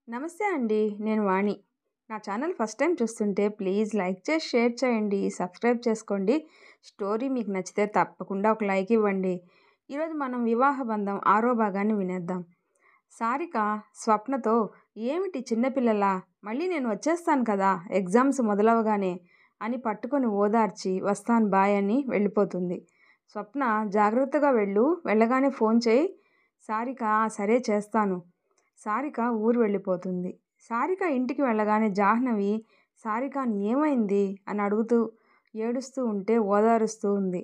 నమస్తే అండి. నేను వాణి. నా ఛానల్ ఫస్ట్ టైం చూస్తుంటే ప్లీజ్ లైక్ చేసి, షేర్ చేయండి, సబ్స్క్రైబ్ చేసుకోండి. స్టోరీ మీకు నచ్చితే తప్పకుండా ఒక లైక్ ఇవ్వండి. ఈరోజు మనం వివాహ బంధం 6వ భాగాన్ని వినేద్దాం. సారిక స్వప్నతో ఏమిటి చిన్నపిల్లలా, మళ్ళీ నేను వచ్చేస్తాను కదా ఎగ్జామ్స్ మొదలవగానే అని పట్టుకొని ఓదార్చి వస్తాను బాయ్ అని వెళ్ళిపోతుంది. స్వప్న జాగ్రత్తగా వెళ్ళగానే ఫోన్ చేయి. సారిక సరే చేస్తాను. సారిక ఊరు వెళ్ళిపోతుంది. సారిక ఇంటికి వెళ్ళగానే జాహ్నవి సారికని ఏమైంది అని అడుగుతూ ఏడుస్తూ ఉంటే ఓదారుస్తూ ఉంది.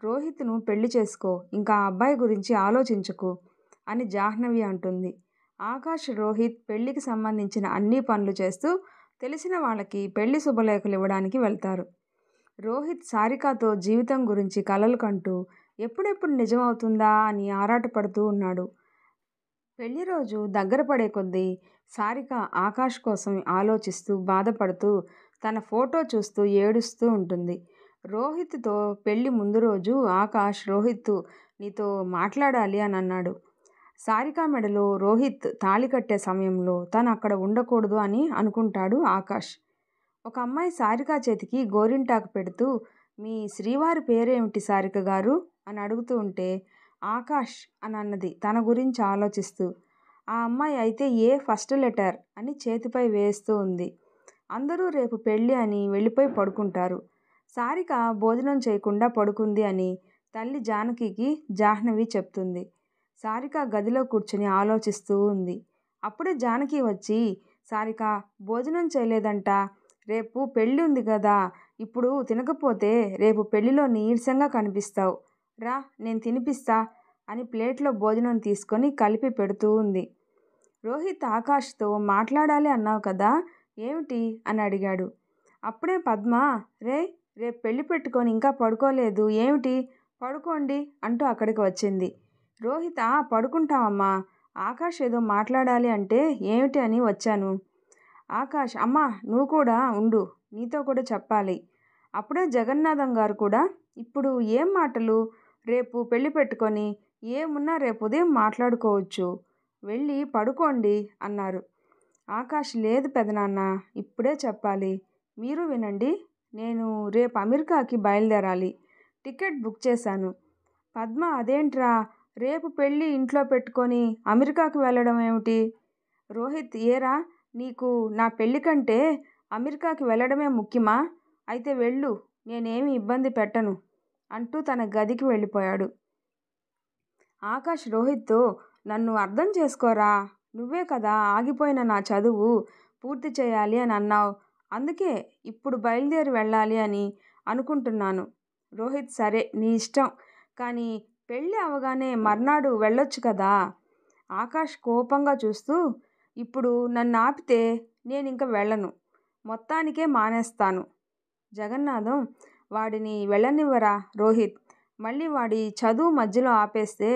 రోహిత్ను పెళ్లి చేసుకో, ఇంకా ఆ అబ్బాయి గురించి ఆలోచించకు అని జాహ్నవి అంటుంది. ఆకాష్ రోహిత్ పెళ్లికి సంబంధించిన అన్ని పనులు చేస్తూ తెలిసిన వాళ్ళకి పెళ్లి శుభలేఖలు ఇవ్వడానికి వెళ్తారు. రోహిత్ సారికతో జీవితం గురించి కలలు కంటూ ఎప్పుడెప్పుడు నిజమవుతుందా అని ఆరాటపడుతూ ఉన్నాడు. పెళ్లి రోజు దగ్గర పడే కొద్దీ సారిక ఆకాష్ కోసం ఆలోచిస్తూ బాధపడుతూ తన ఫోటో చూస్తూ ఏడుస్తూ ఉంటుంది. రోహిత్తో పెళ్లి ముందు రోజు ఆకాష్ రోహిత్ నీతో మాట్లాడాలి అని అన్నాడు. సారిక మెడలో రోహిత్ తాళి కట్టే సమయంలో తను అక్కడ ఉండకూడదు అని అనుకుంటాడు ఆకాష్. ఒక అమ్మాయి సారిక చేతికి గోరింటాకు పెడుతూ మీ శ్రీవారి పేరేమిటి సారిక గారు అని అడుగుతూ ఉంటే ఆకాష్ అని అన్నది తన గురించి ఆలోచిస్తూ. ఆ అమ్మాయి అయితే ఏ ఫస్ట్ లెటర్ అని చేతిపై వేస్తూ ఉంది. అందరూ రేపు పెళ్ళి అని వెళ్ళిపోయి పడుకుంటారు. సారిక భోజనం చేయకుండా పడుకుంది అని తల్లి జానకికి జాహ్నవి చెప్తుంది. సారిక గదిలో కూర్చుని ఆలోచిస్తూ ఉంది. అప్పుడే జానకి వచ్చి సారిక భోజనం చేయలేదంట, రేపు పెళ్ళి ఉంది కదా, ఇప్పుడు తినకపోతే రేపు పెళ్లిలో నీరసంగా కనిపిస్తావు, రా నేను తినిపిస్తా అని ప్లేట్లో భోజనం తీసుకొని కలిపి పెడుతూ ఉంది. రోహిత్ ఆకాష్తో మాట్లాడాలి అన్నావు కదా, ఏమిటి అని అడిగాడు. అప్పుడే పద్మ రేపు పెళ్లి పెట్టుకొని ఇంకా పడుకోలేదు ఏమిటి, పడుకోండి అంటూ అక్కడికి వచ్చింది. రోహిత్ పడుకుంటావమ్మా, ఆకాష్ ఏదో మాట్లాడాలి అంటే ఏమిటి అని వచ్చాను. ఆకాష్ అమ్మా నువ్వు కూడా ఉండు, నీతో కూడా చెప్పాలి. అప్పుడే జగన్నాథం గారు కూడా ఇప్పుడు ఏం మాటలు, రేపు పెళ్లి పెట్టుకొని ఏమున్నా రేపు ఉదయం మాట్లాడుకోవచ్చు, వెళ్ళి పడుకోండి అన్నారు. ఆకాష్ లేదు పెదనాన్న, ఇప్పుడే చెప్పాలి, మీరు వినండి, నేను రేపు అమెరికాకి బయలుదేరాలి, టికెట్ బుక్ చేశాను. పద్మ అదేంట్రా, రేపు పెళ్ళి ఇంట్లో పెట్టుకొని అమెరికాకు వెళ్ళడం ఏమిటి? రోహిత్ ఏరా, నీకు నా పెళ్ళి కంటే అమెరికాకి వెళ్ళడమే ముఖ్యమా? అయితే వెళ్ళు, నేనేమి ఇబ్బంది పెట్టను అంటూ తన గదికి వెళ్ళిపోయాడు. ఆకాష్ రోహిత్తో నన్ను అర్థం చేసుకోరా, నువ్వే కదా ఆగిపోయిన నా చదువు పూర్తి చేయాలి అని అన్నావు, అందుకే ఇప్పుడు బయలుదేరి వెళ్ళాలి అని అనుకుంటున్నాను. రోహిత్ సరే నీ ఇష్టం, కానీ పెళ్ళి అవగానే మర్నాడు వెళ్ళొచ్చు కదా. ఆకాష్ కోపంగా చూస్తూ ఇప్పుడు నన్ను ఆపితే నేను ఇంక వెళ్ళను, మొత్తానికే మానేస్తాను. జగన్నాథం వాడిని వెళ్ళనివ్వరా రోహిత్, మళ్ళీ వాడి చదువు మధ్యలో ఆపేస్తే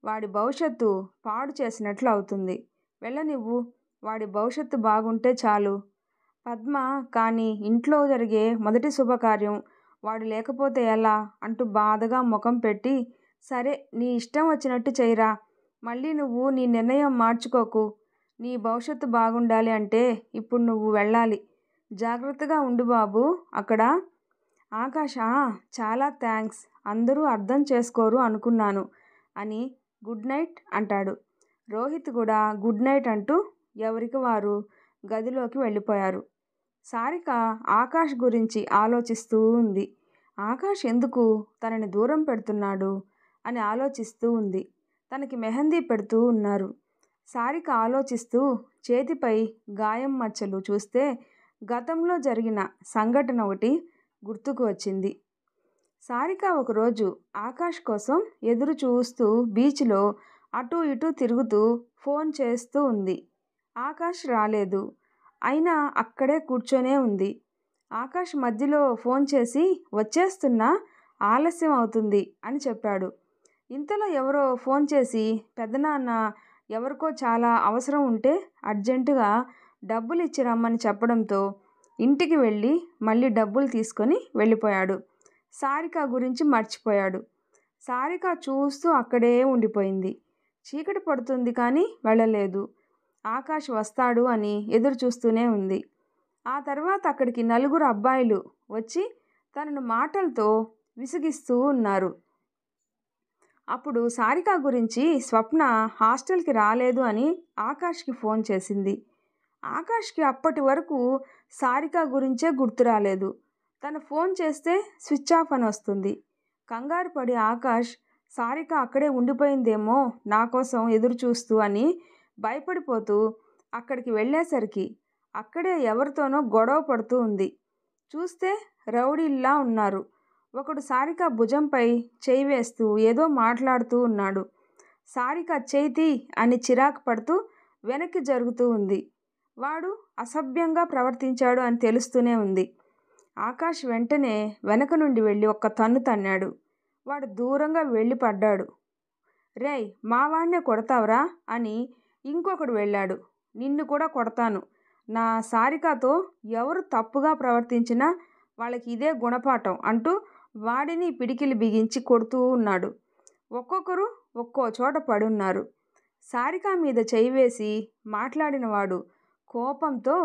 వాడి భవిష్యత్తు పాడు చేసినట్లు అవుతుంది, వెళ్ళనివ్వు, వాడి భవిష్యత్తు బాగుంటే చాలు. పద్మ కానీ ఇంట్లో జరిగే మొదటి శుభకార్యం వాడు లేకపోతే ఎలా అంటూ బాధగా ముఖం పెట్టి సరే నీ ఇష్టం వచ్చినట్టు చెయ్యరా, మళ్ళీ నువ్వు నీ నిర్ణయం మార్చుకోకు, నీ భవిష్యత్తు బాగుండాలి అంటే ఇప్పుడు నువ్వు వెళ్ళాలి, జాగ్రత్తగా ఉండు బాబు అక్కడ. ఆకాష చాలా థ్యాంక్స్, అందరూ అర్థం చేసుకోరు అనుకున్నాను అని గుడ్ నైట్ అంటాడు. రోహిత్ కూడా గుడ్ నైట్ అంటూ ఎవరికి వారు గదిలోకి వెళ్ళిపోయారు. సారిక ఆకాష్ గురించి ఆలోచిస్తూ ఉంది. ఆకాష్ ఎందుకు తనని దూరం పెడుతున్నాడు అని ఆలోచిస్తూ ఉంది. తనకి మెహందీ పెడుతూ ఉన్నారు. సారిక ఆలోచిస్తూ చేతిపై గాయం మచ్చలు చూస్తే గతంలో జరిగిన సంఘటన ఒకటి గుర్తుకు వచ్చింది. సారిక ఒకరోజు ఆకాష్ కోసం ఎదురు చూస్తూ బీచ్లో అటూ ఇటూ తిరుగుతూ ఫోన్ చేస్తూ ఉంది. ఆకాష్ రాలేదు, అయినా అక్కడే కూర్చొనే ఉంది. ఆకాష్ మధ్యలో ఫోన్ చేసి వచ్చేస్తున్నా, ఆలస్యం అవుతుంది అని చెప్పాడు. ఇంతలో ఎవరో ఫోన్ చేసి పెద్దనాన్న ఎవరికో చాలా అవసరం ఉంటే అర్జెంటుగా డబ్బులు ఇచ్చి రమ్మని చెప్పడంతో ఇంటికి వెళ్ళి మళ్ళీ డబ్బులు తీసుకొని వెళ్ళిపోయాడు. సారిక గురించి మర్చిపోయాడు. సారిక చూస్తూ అక్కడే ఉండిపోయింది. చీకటి పడుతుంది కానీ వెళ్ళలేదు. ఆకాష్ వస్తాడు అని ఎదురు చూస్తూనే ఉంది. ఆ తర్వాత అక్కడికి నలుగురు అబ్బాయిలు వచ్చి తనను మాటలతో విసిగిస్తూ ఉన్నారు. అప్పుడు సారిక గురించి స్వప్న హాస్టల్కి రాలేదు అని ఆకాష్కి ఫోన్ చేసింది. ఆకాష్కి అప్పటి వరకు సారిక గురించే గుర్తు రాలేదు. తను ఫోన్ చేస్తే స్విచ్ ఆఫ్ అని వస్తుంది. కంగారు పడి ఆకాష్ సారిక అక్కడే ఉండిపోయిందేమో నా కోసం ఎదురు చూస్తూ అని భయపడిపోతూ అక్కడికి వెళ్ళేసరికి అక్కడే ఎవరితోనో గొడవ పడుతూ ఉంది. చూస్తే రౌడీల్లా ఉన్నారు. ఒకడు సారిక భుజంపై చేయి వేస్తూ ఏదో మాట్లాడుతూ ఉన్నాడు. సారిక చేతి అని చిరాకు పడుతూ వెనక్కి జరుగుతూ ఉంది. వాడు అసభ్యంగా ప్రవర్తించాడు అని తెలుస్తూనే ఉంది. ఆకాష్ వెంటనే వెనక నుండి వెళ్ళి ఒక్క తన్ను తన్నాడు. వాడు దూరంగా వెళ్ళి పడ్డాడు. రేయ్, మా వాడినే కొడతావురా అని ఇంకొకడు వెళ్ళాడు. నిన్ను కూడా కొడతాను. నా సారికతో ఎవరు తప్పుగా ప్రవర్తించినా వాళ్ళకి ఇదే గుణపాఠం అంటూ వాడిని పిడికిలి బిగించి కొడుతూ ఉన్నాడు. ఒక్కొక్కరు ఒక్కో చోట పడున్నారు. సారిక మీద చేయి వేసి మాట్లాడినవాడు కోపంతో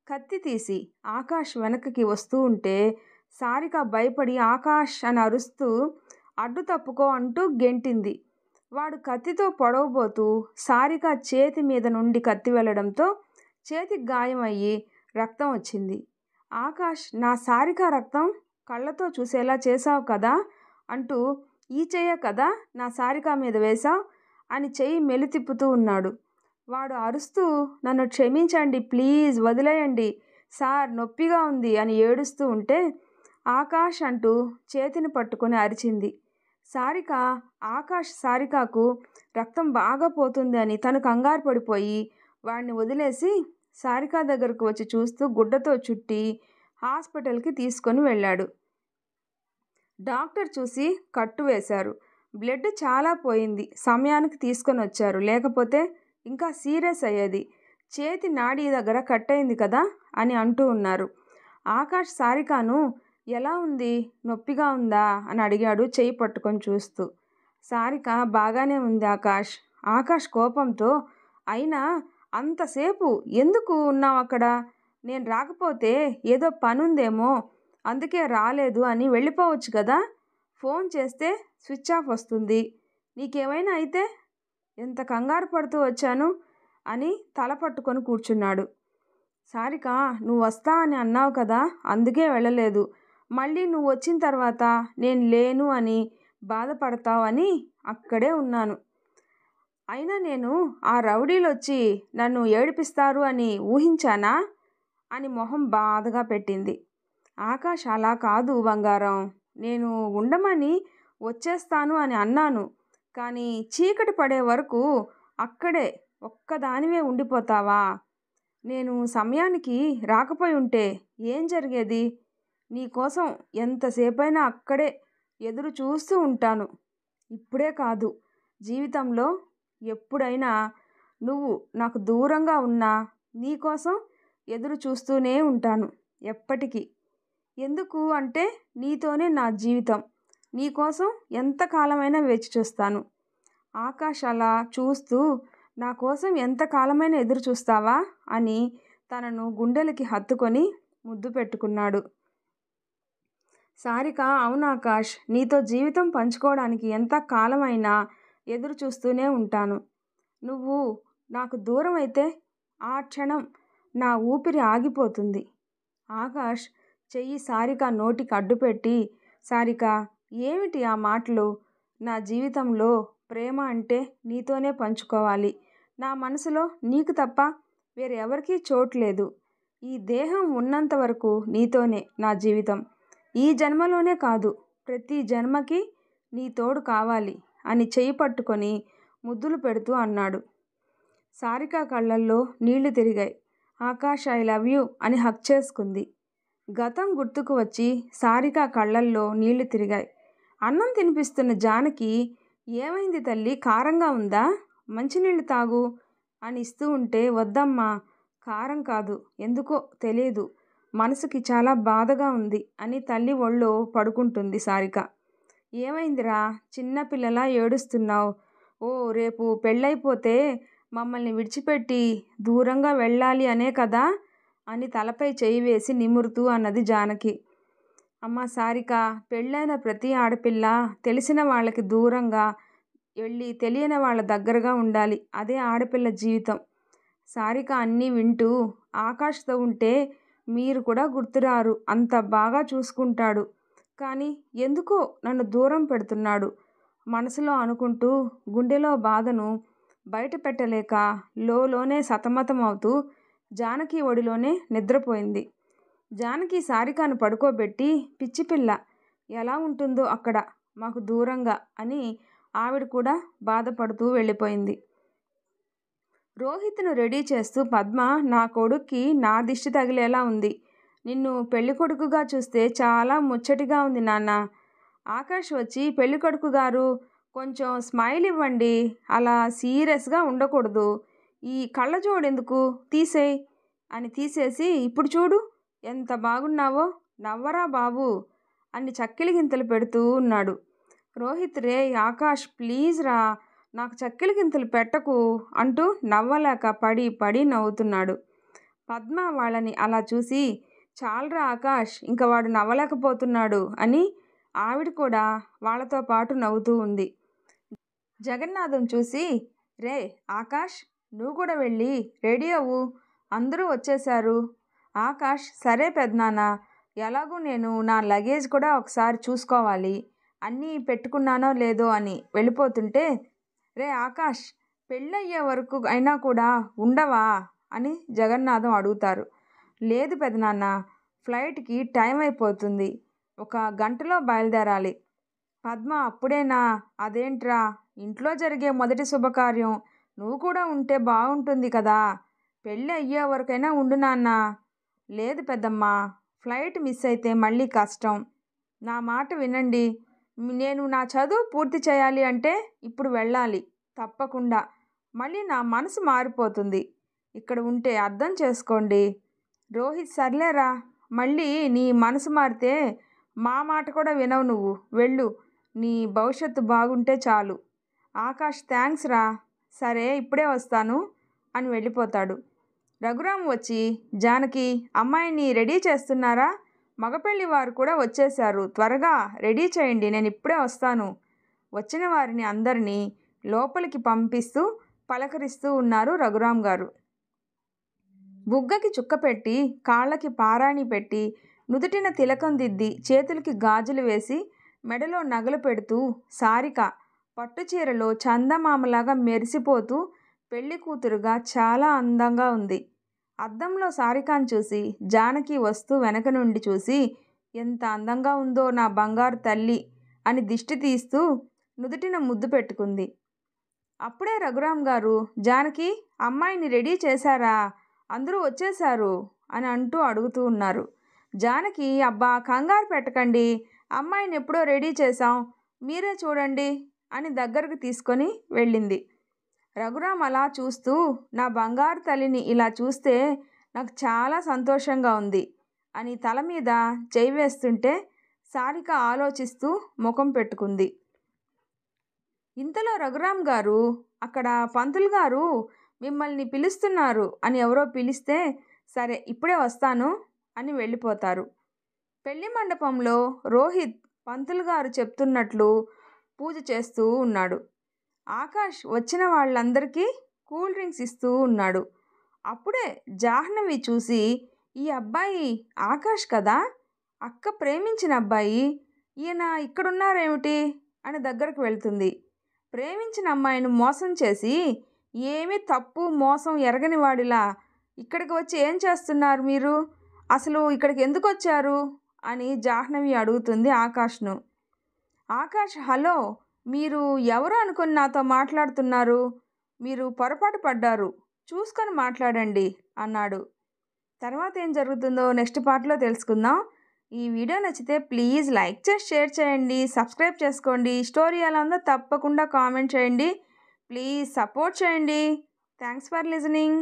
కత్తి తీసి ఆకాష్ వెనక్కి వస్తూ ఉంటే సారిక భయపడి ఆకాష్ అని అరుస్తూ అడ్డు తప్పుకో అంటూ గెంటింది. వాడు కత్తితో పొడవబోతూ సారిక చేతి మీద నుండి కత్తి వెళ్ళడంతో చేతికి గాయమయ్యి రక్తం వచ్చింది. ఆకాష్, నా సారిక రక్తం కళ్ళతో చూసేలా చేశావు కదా అంటూ ఈ చెయ్య కదా నా సారిక మీద వేశావు అని చెయ్యి మెలితిప్పుతూ ఉన్నాడు. వాడు అరుస్తూ నన్ను క్షమించండి, ప్లీజ్ వదిలేయండి సార్, నొప్పిగా ఉంది అని ఏడుస్తూ ఉంటే ఆకాష్ అంటూ చేతిని పట్టుకొని అరిచింది. సారిక ఆకాష్ సారికకు రక్తం బాగా పోతుంది అని తను కంగారు పడిపోయి వాడిని వదిలేసి సారిక దగ్గరకు వచ్చి చూస్తూ గుడ్డతో చుట్టి హాస్పిటల్కి తీసుకొని వెళ్ళాడు. డాక్టర్ చూసి కట్టు వేశారు. బ్లడ్ చాలా పోయింది. సమయానికి తీసుకొని వచ్చారు, లేకపోతే ఇంకా సీరియస్ అయ్యేది. చేతి నాడీ దగ్గర కట్ అయింది కదా అని అంటూ ఉన్నారు. ఆకాష్ సారికను ఎలా ఉంది, నొప్పిగా ఉందా అని అడిగాడు చెయ్యి పట్టుకొని చూస్తూ. సారిక బాగానే ఉంది ఆకాష్. ఆకాష్ కోపంతో, అయినా అంతసేపు ఎందుకు ఉన్నావు అక్కడ? నేను రాకపోతే ఏదో పనుందేమో అందుకే రాలేదు అని వెళ్ళిపోవచ్చు కదా. ఫోన్ చేస్తే స్విచ్ ఆఫ్ వస్తుంది. నీకేమైనా అయితే ఎంత కంగారు పడుతూ వచ్చాను అని తల పట్టుకొని కూర్చున్నాడు. సారిక, నువ్వు వస్తా అని అన్నావు కదా, అందుకే వెళ్ళలేదు. మళ్ళీ నువ్వు వచ్చిన తర్వాత నేను లేను అని బాధపడతావు అని అక్కడే ఉన్నాను. అయినా నేను ఆ రౌడీలు వచ్చి నన్ను ఏడిపిస్తారు అని ఊహించానా అని మొహం బాధగా పెట్టింది. ఆకాష్, అలా కాదు బంగారం, నేను ఉండమని వచ్చేస్తాను అని అన్నాను. కానీ చీకటి పడే వరకు అక్కడే ఒక్కదానివే ఉండిపోతావా? నేను సమయానికి రాకపోయి ఉంటే ఏం జరిగేది? నీకోసం ఎంతసేపైనా అక్కడే ఎదురు చూస్తూ ఉంటాను. ఇప్పుడే కాదు, జీవితంలో ఎప్పుడైనా నువ్వు నాకు దూరంగా ఉన్నా నీకోసం ఎదురు చూస్తూనే ఉంటాను ఎప్పటికీ. ఎందుకు అంటే నీతోనే నా జీవితం. నీకోసం ఎంతకాలమైనా వేచి చూస్తాను. ఆకాష్ అలా చూస్తూ, నా కోసం ఎంతకాలమైనా ఎదురు చూస్తావా అని తనను గుండెలకి హత్తుకొని ముద్దు పెట్టుకున్నాడు. సారిక, అవును ఆకాష్, నీతో జీవితం పంచుకోవడానికి ఎంత కాలమైనా ఎదురు చూస్తూనే ఉంటాను. నువ్వు నాకు దూరం అయితే ఆ క్షణం నా ఊపిరి ఆగిపోతుంది. ఆకాష్ చెయ్యి సారిక నోటికి అడ్డుపెట్టి, సారిక, ఏమిటి ఆ మాటలు? నా జీవితంలో ప్రేమ అంటే నీతోనే పంచుకోవాలి. నా మనసులో నీకు తప్ప వేరెవరికీ చోట్లేదు. ఈ దేహం ఉన్నంత వరకు నీతోనే నా జీవితం. ఈ జన్మలోనే కాదు, ప్రతి జన్మకి నీ తోడు కావాలి అని చెయ్యి పట్టుకొని ముద్దులు పెడుతూ అన్నాడు. సారిక కళ్ళల్లో నీళ్లు తిరిగాయి. ఆకాష్, ఐ లవ్ యూ అని హక్ చేసుకుంది. గతం గుర్తుకు వచ్చి సారిక కళ్ళల్లో నీళ్లు తిరిగాయి. అన్నం తినిపిస్తున్న జానకి, ఏమైంది తల్లి, కారంగా ఉందా, మంచినీళ్ళు తాగు అని ఇస్తూ ఉంటే, వద్దమ్మా, కారం కాదు, ఎందుకో తెలియదు, మనసుకి చాలా బాధగా ఉంది అని తల్లి ఒళ్ళో పడుకుంటుంది సారిక. ఏమైందిరా, చిన్నపిల్లలా ఏడుస్తున్నావు? ఓ, రేపు పెళ్ళైపోతే మమ్మల్ని విడిచిపెట్టి దూరంగా వెళ్ళాలి అనే కదా అని తలపై చేయి వేసి నిమురుతూ అన్నది జానకి. అమ్మ సారిక, పెళ్ళైన ప్రతి ఆడపిల్ల తెలిసిన వాళ్ళకి దూరంగా వెళ్ళి తెలియని వాళ్ళ దగ్గరగా ఉండాలి. అదే ఆడపిల్ల జీవితం. సారిక అన్నీ వింటూ, ఆకాష్తో ఉంటే మీరు కూడా గుర్తురారు, అంత బాగా చూసుకుంటాడు, కానీ ఎందుకో నన్ను దూరం పెడుతున్నాడు మనసులో అనుకుంటూ గుండెలో బాధను బయట పెట్టలేక లోనే సతమతమవుతూ జానకి ఒడిలోనే నిద్రపోయింది. జానకి సారికను పడుకోబెట్టి, పిచ్చిపిల్ల ఎలా ఉంటుందో అక్కడ మాకు దూరంగా అని ఆవిడ కూడా బాధపడుతూ వెళ్ళిపోయింది. రోహిత్ను రెడీ చేస్తూ పద్మ, నా కొడుక్కి నా దిష్టి తగిలేలా ఉంది. నిన్ను పెళ్లి కొడుకుగా చూస్తే చాలా ముచ్చటిగా ఉంది నాన్న. ఆకాష్ వచ్చి, పెళ్లి కొడుకు గారు కొంచెం స్మైల్ ఇవ్వండి, అలా సీరియస్గా ఉండకూడదు, ఈ కళ్ళజోడెందుకు తీసేయ్ అని తీసేసి, ఇప్పుడు చూడు ఎంత బాగున్నావో, నవ్వరా బాబు అని చక్కిలి గింతలు పెడుతూ ఉన్నాడు. రోహిత్, రే ఆకాష్ ప్లీజ్ రా, నాకు చక్కిలి గింతలు పెట్టకు అంటూ నవ్వలేక పడి నవ్వుతున్నాడు. పద్మ వాళ్ళని అలా చూసి, చాలరా ఆకాష్, ఇంక వాడు నవ్వలేకపోతున్నాడు అని ఆవిడ కూడా వాళ్ళతో పాటు నవ్వుతూ ఉంది. జగన్నాథం చూసి, రే ఆకాష్, నువ్వు కూడా వెళ్ళి రెడీ అవ్వు, అందరూ వచ్చేశారు. ఆకాష్, సరే పెద్దనాన్న, ఎలాగూ నేను నా లగేజ్ కూడా ఒకసారి చూసుకోవాలి, అన్నీ పెట్టుకున్నానో లేదో అని వెళ్ళిపోతుంటే, రే ఆకాష్, పెళ్ళయ్యే వరకు అయినా కూడా ఉండవా అని జగన్నాథం అడుగుతారు. లేదు పెద్దనాన్న, ఫ్లైట్కి టైం అయిపోతుంది, 1 గంటలో బయలుదేరాలి. పద్మ, అప్పుడేనా? అదేంట్రా, ఇంట్లో జరిగే మొదటి శుభకార్యం, నువ్వు కూడా ఉంటే బాగుంటుంది కదా, పెళ్ళి అయ్యే వరకైనా ఉండు నాన్న. లేదు పెద్దమ్మ, ఫ్లైట్ మిస్ అయితే మళ్ళీ కష్టం, నా మాట వినండి, నేను నా చదువు పూర్తి చేయాలి అంటే ఇప్పుడు వెళ్ళాలి తప్పకుండా, మళ్ళీ నా మనసు మారిపోతుంది, ఇక్కడ ఉంటే అర్థం చేసుకోండి. రోహిత్, సర్లేరా, మళ్ళీ నీ మనసు మారితే మా మాట కూడా వినవు నువ్వు, వెళ్ళు, నీ భవిష్యత్తు బాగుంటే చాలు. ఆకాష్, థ్యాంక్స్ రా, సరే ఇప్పుడే వస్తాను అని వెళ్ళిపోతాడు. రఘురాం వచ్చి, జానకి, అమ్మాయిని రెడీ చేస్తున్నారా? మగపెళ్లి వారు కూడా వచ్చేశారు, త్వరగా రెడీ చేయండి, నేను ఇప్పుడే వస్తాను. వచ్చిన వారిని అందరినీ లోపలికి పంపిస్తూ పలకరిస్తూ ఉన్నారు రఘురాం గారు. బుగ్గకి చుక్క పెట్టి, కాళ్ళకి పారాణి పెట్టి, నుదుటిన తిలకం దిద్ది, చేతులకి గాజులు వేసి, మెడలో నగలు పెడుతూ సారిక పట్టుచీరలో చందమామలాగా మెరిసిపోతూ పెళ్లి కూతురుగా చాలా అందంగా ఉంది. అద్దంలో సారికాను చూసి జానకి వస్తూ వెనక నుండి చూసి, ఎంత అందంగా ఉందో నా బంగారు తల్లి అని దిష్టి తీస్తూ నుదుటిన ముద్దు పెట్టుకుంది. అప్పుడే రఘురాం గారు, జానకి, అమ్మాయిని రెడీ చేశారా? అందరూ వచ్చేశారు అని అంటూ అడుగుతూ ఉన్నారు. జానకి, అబ్బా కంగారు పెట్టకండి, అమ్మాయిని ఎప్పుడో రెడీ చేశాం, మీరే చూడండి అని దగ్గరకు తీసుకొని వెళ్ళింది. రఘురాం అలా చూస్తూ, నా బంగారు తల్లిని ఇలా చూస్తే నాకు చాలా సంతోషంగా ఉంది అని తల మీద చేయి వేస్తుంటే సారిక ఆలోచిస్తూ ముఖం పెట్టుకుంది. ఇంతలో రఘురాం గారు, అక్కడ పంతులు గారు మిమ్మల్ని పిలుస్తున్నారు అని ఎవరో పిలిస్తే, సరే ఇప్పుడే వస్తాను అని వెళ్ళిపోతారు. పెళ్లి మండపంలో రోహిత్ పంతులు గారు చెప్తున్నట్లు పూజ చేస్తూ ఉన్నాడు. ఆకాష్ వచ్చిన వాళ్ళందరికీ కూల్ డ్రింక్స్ ఇస్తూ ఉన్నాడు. అప్పుడే జాహ్నవి చూసి, ఈ అబ్బాయి ఆకాష్ కదా, అక్క ప్రేమించిన అబ్బాయి, ఈయన ఇక్కడున్నారేమిటి అని దగ్గరకు వెళ్తుంది. ప్రేమించిన అమ్మాయిని మోసం చేసి, ఏమీ తప్పు మోసం ఎరగని వాడిలా ఇక్కడికి వచ్చి ఏం చేస్తున్నారు మీరు, అసలు ఇక్కడికి ఎందుకు వచ్చారు అని జాహ్నవి అడుగుతుంది ఆకాష్ను. ఆకాష్, హలో, మీరు ఎవరు అనుకుని నాతో మాట్లాడుతున్నారు, మీరు పొరపాటు పడ్డారు, చూసుకొని మాట్లాడండి అన్నాడు. తర్వాత ఏం జరుగుతుందో నెక్స్ట్ పార్ట్లో తెలుసుకుందాం. ఈ వీడియో నచ్చితే ప్లీజ్ లైక్ చేసి షేర్ చేయండి, సబ్స్క్రైబ్ చేసుకోండి. స్టోరీ ఎలా ఉందో తప్పకుండా కామెంట్ చేయండి. ప్లీజ్ సపోర్ట్ చేయండి. Thanks for listening.